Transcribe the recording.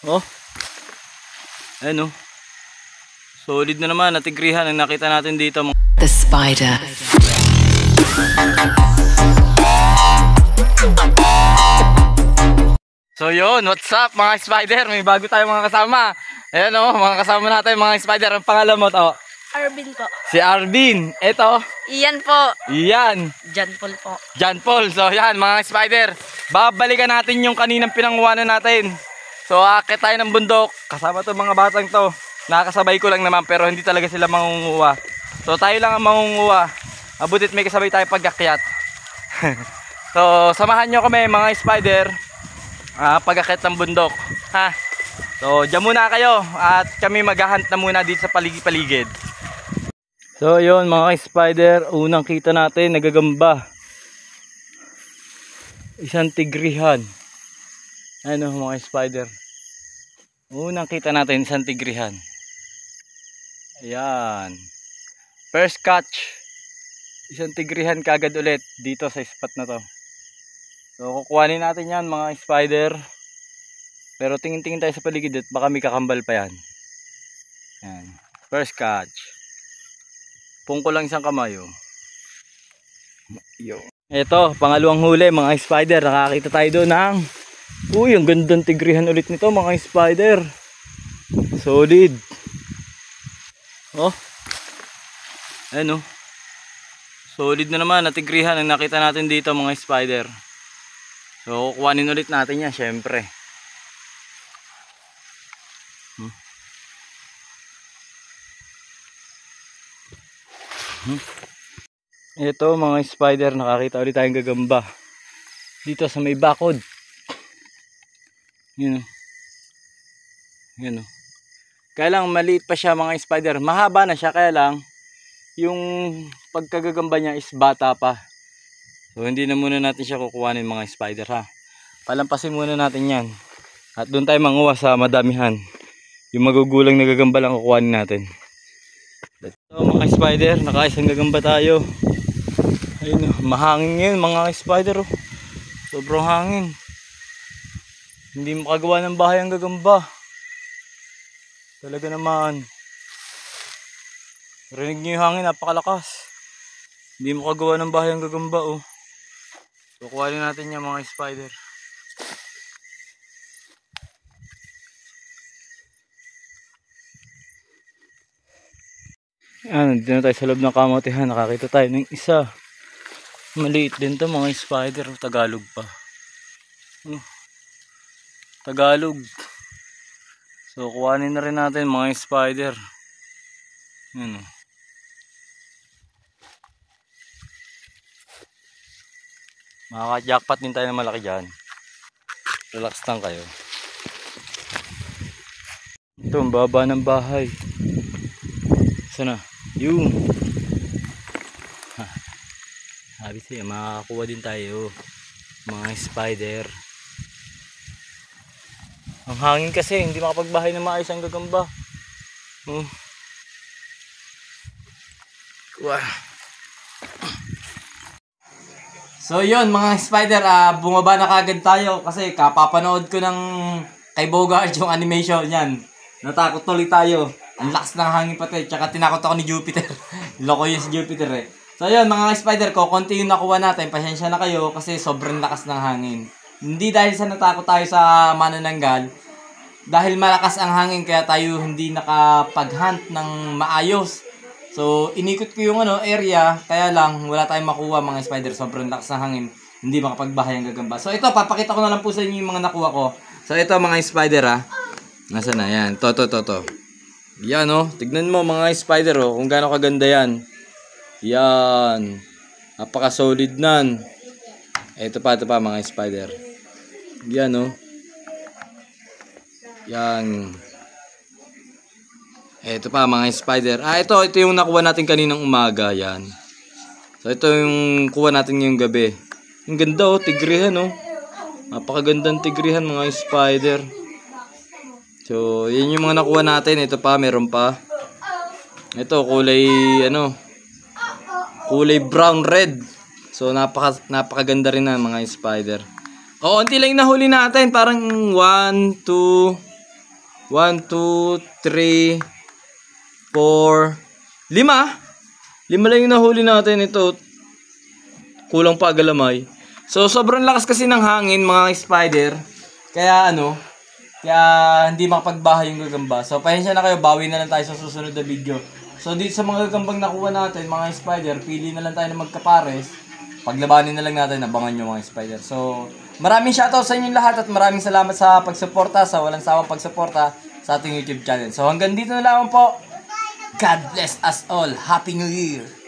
Oh. Ayan oh. Solid na naman na tigrihan ang nakita natin dito. The spider. So yun, what's up mga spider? May bago tayong mga kasama. Ayan oh, mga kasama natin mga spider. Ang pangalan mo to? Arvin po. Si Arvin. Ito. Iyan po. Iyan. John Paul po. John Paul. So yan mga spider. Babalikan natin yung kaninang pinanguhanan natin. So akit tayo ng bundok. Kasama to mga batang to. Nakakasabay ko lang naman pero hindi talaga sila mangunguha. So tayo lang ang mangunguha. Abutit may kasabay tayo pag-akyat. So samahan nyo kami mga spider. Pag-akyat ng bundok. Ha? So dyan muna kayo. At kami maghahunt na muna dito sa paligid-paligid. So yun mga spider, unang kita natin nagagamba. Isang tigrihan. Ano mga spider. Unang kita natin isang tigrihan. Ayan. First catch. Isang tigrihan kagad ulit dito sa spot na to. So kukuhanin natin yan mga spider. Pero tingin-tingin tayo sa paligid at baka may kakambal pa yan. Ayan. First catch. Pungko lang isang kamay oh. Ito, pangalawang huli mga spider. Nakakita tayo doon ng uy, ang gandang tigrihan ulit nito mga spider. Solid. Oh. Ayan oh. Solid na naman na tigrihan ang nakita natin dito mga spider. So kukuhanin ulit natin yan syempre. Ito mga spider, nakakita ulit tayong gagamba dito sa may bakod. Yun o. Yun o. Kaya lang maliit pa siya mga spider. Mahaba na siya kaya lang yung pagkagagamba niya is bata pa. So hindi na muna natin siya kukuhanin mga spider ha. Palampasin muna natin yan. At doon tayo manguha sa madamihan. Yung magugulang na gagamba lang kukuhanin natin. So mga spider, nakaisang gagamba tayo. Ayun oh, mahangin ngayon mga spider oh. Sobrang hangin. Hindi makagawa ng bahay ang gagamba. Talaga naman. Rinig nyo yung hangin, napakalakas. Hindi makagawa ng bahay ang gagamba oh. So kuhanin natin yung mga spider. Dito na tayo sa loob ng kamotihan. Nakakita tayo ng isa. Maliit din to mga spider. Tagalog pa. Tagalog. So kuhanin na rin natin mga spider. Yan. Makaka-jackpot din tayo ng malaki dyan. Relax lang kayo. Ito ang baba ng bahay. Sana? Yung sabi siya makakakuha din tayo mga spider. Ang hangin kasi hindi makapagbahay na maayos ang gagamba. So yun mga spider, bumaba na kagad tayo kasi kapapanood ko ng kay Bogart yung animation yan. Natakot tuloy tayo. Ang lakas ng hangin pati, tsaka tinakot ako ni Jupiter. Loko yun si Jupiter eh. So yun mga spider ko, konti yung nakuha natin. Pasensya na kayo kasi sobrang lakas ng hangin. Hindi dahil sa natakot tayo sa manananggal. Dahil malakas ang hangin kaya tayo hindi nakapag-hunt ng maayos. So inikot ko yung area, kaya lang wala tayong makuha mga spider. Sobrang lakas ng hangin, hindi makapagbahay ang gagamba. So ito, papakita ko na lang po sa inyo yung mga nakuha ko. So ito mga spider Nasaan na? Yan, to. Yan oh, tignan mo mga spider oh, kung gaano kaganda yan. Yan. Napaka solid nan. Ito pa mga spider. Yan oh. Yan. Ito pa mga spider. Ito yung nakuha natin kaninang umaga yan. So ito yung kuha natin ngayong gabi. Ang ganda oh, tigrihan oh. Napakagandang tigrihan mga spider. So, yun yung mga nakuha natin. Ito pa, meron pa. Ito, kulay, kulay brown red. So, napakaganda rin na mga spider. O, unti lang nahuli natin. Parang 1, 2, 1, 2, 3, 4, 5. 5 lang yung nahuli natin. Ito, kulang pa galamay. So, sobrang lakas kasi ng hangin, mga spider. Kaya hindi makapagbahay yung gagamba. So, pasensya na kayo, bawi na lang tayo sa susunod na video. So, dito sa mga gagambang nakuha natin, mga spider, pili na lang tayo ng magkapares. Paglabanin na lang natin, abangan nyo mga spider. So, maraming shoutout sa inyong lahat at maraming salamat sa pagsuporta, sa walang sawang pagsuporta sa ating YouTube channel. So, hanggang dito na lang po. God bless us all. Happy New Year!